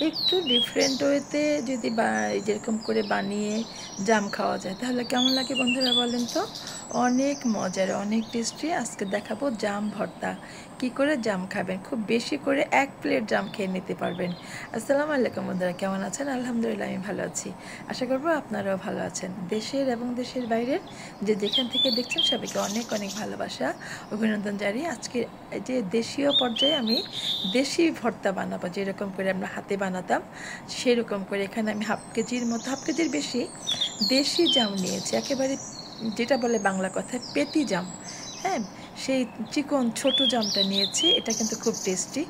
একটু ডিফারেন্ট ওয়েতে যদি যেরকম করে বানিয়ে জাম খাওয়া যায় তাহলে কেমন লাগে বন্ধুরা বলেন তো? অনেক মজার, অনেক টেস্টি। আজকে দেখাবো জাম ভর্তা। কি করে জাম খাবেন, খুব বেশি করে 1 প্লেট জাম খেয়ে নিতে পারবেন। আসসালামু আলাইকুম বন্ধুরা, কেমন আছেন? আলহামদুলিল্লাহ আমি ভালো আছি। আশা করবো আপনারাও ভালো আছেন। দেশের এবং দেশের বাইরের যে যেখান থেকে দেখছেন সবাইকে অনেক অনেক ভালোবাসা, অভিনন্দন জানিয়ে আজকে যে দেশীয় পর্যায়ে আমি দেশি ভর্তা বানাবো, যেরকম করে আমরা হাতে বানাতাম সেরকম করে। এখানে আমি হাফ কেজির মতো, হাফ কেজির বেশি দেশি জাম নিয়েছি, একেবারে যেটা বলে বাংলা কথায় পেতি জাম। হ্যাঁ, সেই চিকন ছোট জামটা নিয়েছি। এটা কিন্তু খুব টেস্টি,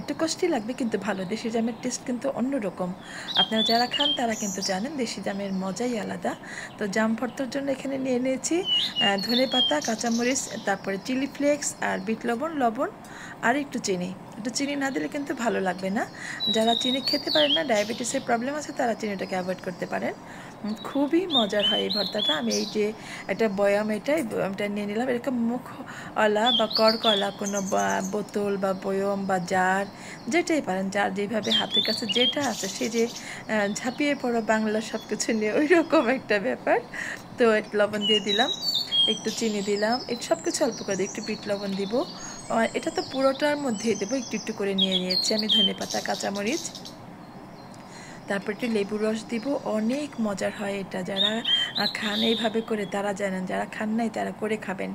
একটু কষ্টি লাগবে কিন্তু ভালো। দেশি জামের টেস্ট কিন্তু অন্যরকম। আপনারা যারা খান তারা কিন্তু জানেন দেশি জামের মজাই আলাদা। তো জাম ভর্তার জন্য এখানে নিয়ে নিয়েছি ধনে পাতা, কাঁচামরিচ, তারপরে চিলি ফ্লেক্স আর বিট লবণ, লবণ আর একটু চিনি। একটু চিনি না দিলে কিন্তু ভালো লাগবে না। যারা চিনি খেতে পারেন না, ডায়াবেটিসের প্রবলেম আছে, তারা চিনিটাকে অ্যাভয়েড করতে পারেন। খুবই মজার হয় এই ভর্তাটা। আমি এই যে একটা বয়াম, বয়ামটা নিয়ে নিলাম। এরকম মুখওয়ালা বা কড়কলা কোনো বোতল বা বয়ম বা জার, যেটাই পারেন, যার যেভাবে হাতের কাছে যেটা আছে, সে যে ঝাঁপিয়ে পড়ো বাংলা সব কিছু নিয়ে, ওই রকম একটা ব্যাপার। তো একটু লবণ দিয়ে দিলাম, একটু চিনি দিলাম, একটু সব কিছু অল্প করে দিই, একটু বিট লবণ দিব। আর এটা তো পুরোটার মধ্যেই দেবো, একটু একটু করে নিয়ে নিয়েছি আমি ধনে পাতা, কাঁচামরিচ, তারপর একটু লেবুর রস দিব। অনেক মজার হয় এটা। যারা খান এইভাবে করে তারা জানেন, যারা খান নাই তারা করে খাবেন।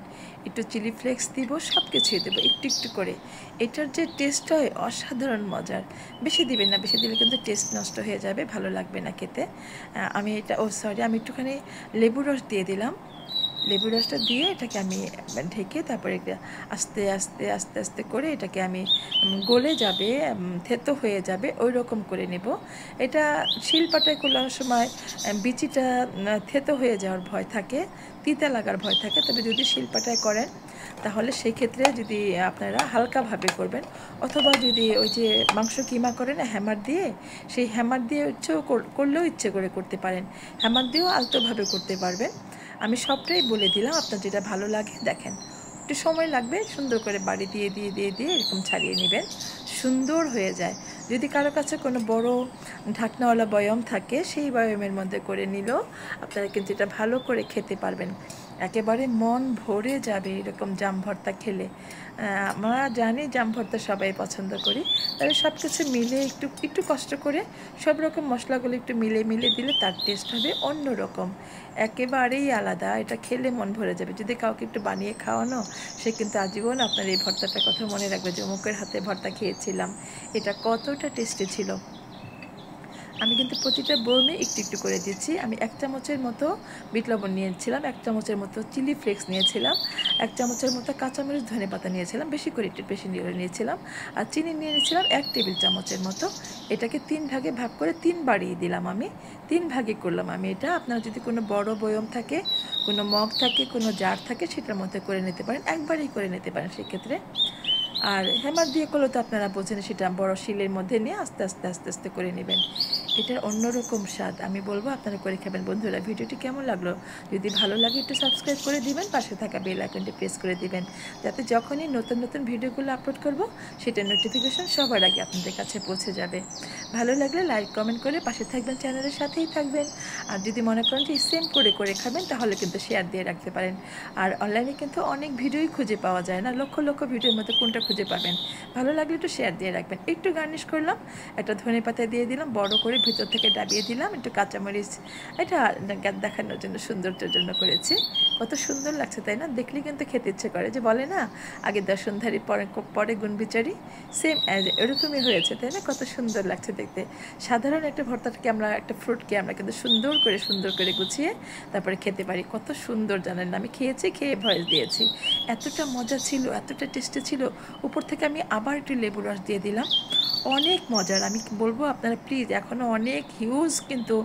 একটু চিলি ফ্লেক্স দিব, সব কিছুই দেবো একটু একটু করে। এটার যে টেস্ট হয় অসাধারণ মজার। বেশি দিবেন না, বেশি দিলে কিন্তু টেস্ট নষ্ট হয়ে যাবে, ভালো লাগবে না খেতে। আমি এটা আমি একটুখানি লেবুর রস দিয়ে দিলাম। লেবুর রসটা দিয়ে এটাকে আমি ঢেকে, তারপরে আস্তে আস্তে আস্তে আস্তে করে এটাকে আমি গলে যাবে, থেতো হয়ে যাবে, ওই রকম করে নেব। এটা শিলপাটায় করলে অনেক সময় বিচিটা থেতো হয়ে যাওয়ার ভয় থাকে, তিতা লাগার ভয় থাকে। তবে যদি শিলপাটায় করেন তাহলে সেই ক্ষেত্রে যদি আপনারা হালকাভাবে করবেন, অথবা যদি ওই যে মাংস কিমা করে না হ্যামার দিয়ে, সেই হ্যামার দিয়ে ইচ্ছেও করলেও ইচ্ছে করে করতে পারেন, হ্যামার দিয়েও আলতোভাবে করতে পারবেন। আমি সবটাই বলে দিলাম, আপনার যেটা ভালো লাগে দেখেন। একটু সময় লাগবে, সুন্দর করে বাড়ি দিয়ে দিয়ে দিয়ে দিয়ে এরকম ছাড়িয়ে নেবেন, সুন্দর হয়ে যায়। যদি কারো কাছে কোনো বড় ঢাকনাওয়ালা বয়ম থাকে, সেই বয়মের মধ্যে করে নিলেও আপনারা কিন্তু এটা ভালো করে খেতে পারবেন। একেবারে মন ভরে যাবে এরকম জাম ভর্তা খেলে। আমরা জানি জাম ভর্তা সবাই পছন্দ করি, তবে সব কিছু মিলে একটু একটু কষ্ট করে সব রকম মশলাগুলো একটু মিলে মিলে দিলে তার টেস্ট হবে অন্য রকম, একেবারেই আলাদা। এটা খেলে মন ভরে যাবে। যদি কাউকে একটু বানিয়ে খাওয়ানো, সে কিন্তু আজীবন আপনার এই ভর্তাটার কথা মনে রাখবে যে অমুকের হাতে ভর্তা খেয়েছিলাম, এটা কতটা টেস্টি ছিল। আমি কিন্তু প্রতিটা বয়মে একটু একটু করে দিচ্ছি। আমি 1 চামচের মতো বিট লবণ নিয়েছিলাম, 1 চামচের মতো চিলি ফ্লেক্স নিয়েছিলাম, 1 চামচের মতো কাঁচামরিচ ধনে পাতা নিয়েছিলাম, বেশি করে একটু বেশি নিয়েছিলাম। আর চিনি নিয়ে নিয়েছিলাম 1 টেবিল চামচের মতো। এটাকে 3 ভাগে ভাগ করে 3 বাড়িয়ে দিলাম আমি, 3 ভাগে করলাম আমি এটা। আপনার যদি কোনো বড় বয়ম থাকে, কোনো মগ থাকে, কোনো জার থাকে, সেটার মধ্যে করে নিতে পারেন, একবারেই করে নিতে পারেন সেক্ষেত্রে। আর হ্যামার দিয়ে করলে তো আপনারা বোঝেন, সেটা বড় শিলের মধ্যে নিয়ে আস্তে আস্তে আস্তে আস্তে করে নেবেন। এটার অন্যরকম স্বাদ। আমি বলবো আপনারা করে খাবেন। বন্ধুরা, ভিডিওটি কেমন লাগলো? যদি ভালো লাগে একটু সাবস্ক্রাইব করে দিবেন, পাশে থাকা বেল আইকনটি প্রেস করে দিবেন, যাতে যখনই নতুন নতুন ভিডিওগুলো আপলোড করব সেটার নোটিফিকেশন সবার আগে আপনাদের কাছে পৌঁছে যাবে। ভালো লাগলে লাইক কমেন্ট করে পাশে থাকবেন, চ্যানেলের সাথেই থাকবেন। আর যদি মনে করেন যে সেম করে করে খাবেন, তাহলে কিন্তু শেয়ার দিয়ে রাখতে পারেন। আর অনলাইনে কিন্তু অনেক ভিডিওই খুঁজে পাওয়া যায় না, লক্ষ লক্ষ ভিডিওর মধ্যে কোনটা খুঁজে পাবেন? ভালো লাগলে একটু শেয়ার দিয়ে রাখবেন। একটু গার্নিশ করলাম, একটা ধনে পাতা দিয়ে দিলাম, বড় করে ভিতর থেকে ডাবিয়ে দিলাম, একটু কাঁচামরিচ। এটা দেখানোর জন্য, সৌন্দর্যের জন্য করেছি। কত সুন্দর লাগছে তাই না? দেখলে কিন্তু খেতে ইচ্ছে করে। যে বলে না, আগে দর্শনধারী পরে পরে গুণবিচারী, সেম এরকমই হয়েছে তাই না? কত সুন্দর লাগছে দেখতে। সাধারণ একটা ভর্তাটাকে আমরা, একটা ফ্রুটকে আমরা কিন্তু সুন্দর করে গুছিয়ে তারপরে খেতে পারি। কত সুন্দর জানেন না? আমি খেয়েছি, খেয়ে ভয়েস দিয়েছি। এতটা মজা ছিল, এতটা টেস্টি ছিল। উপর থেকে আমি আবার একটু লেবুর রস দিয়ে দিলাম। অনেক মজার। আমি বলবো আপনারা প্লিজ, এখনও অনেক হিউজ কিন্তু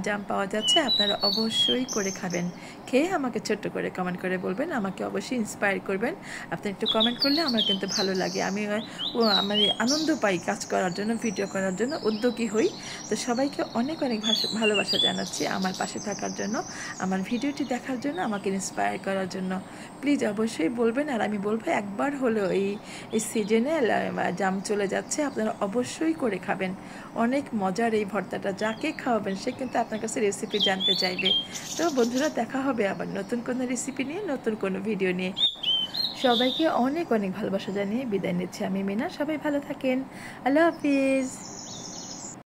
জাম পাওয়া যাচ্ছে, আপনারা অবশ্যই করে খাবেন। খেয়ে আমাকে ছোট্ট করে কমেন্ট করে বলবেন, আমাকে অবশ্যই ইন্সপায়ার করবেন। আপনি একটু কমেন্ট করলে আমার কিন্তু ভালো লাগে। আমি মানে আনন্দ পাই কাজ করার জন্য, ভিডিও করার জন্য উদ্যোগী হই। তো সবাইকে অনেক অনেক ভালোবাসা জানাচ্ছি আমার পাশে থাকার জন্য, আমার ভিডিওটি দেখার জন্য, আমাকে ইন্সপায়ার করার জন্য। প্লিজ অবশ্যই বলবেন। আর আমি বলবো একবার হলেও এই এই সিজনে জাম চলে যাচ্ছে, আপনারা অবশ্যই করে খাবেন। অনেক মজার এই ভর্তাটা, যাকে খাওয়াবেন সে কিন্তু আপনার কাছে রেসিপি জানতে চাইবে। তো বন্ধুরা, দেখা হবে আবার নতুন কোনো রেসিপি নিয়ে, নতুন কোনো ভিডিও নিয়ে। সবাইকে অনেক অনেক ভালোবাসা জানিয়ে বিদায় নিচ্ছি আমি মিনা। সবাই ভালো থাকেন। আল্লাহ হাফিজ।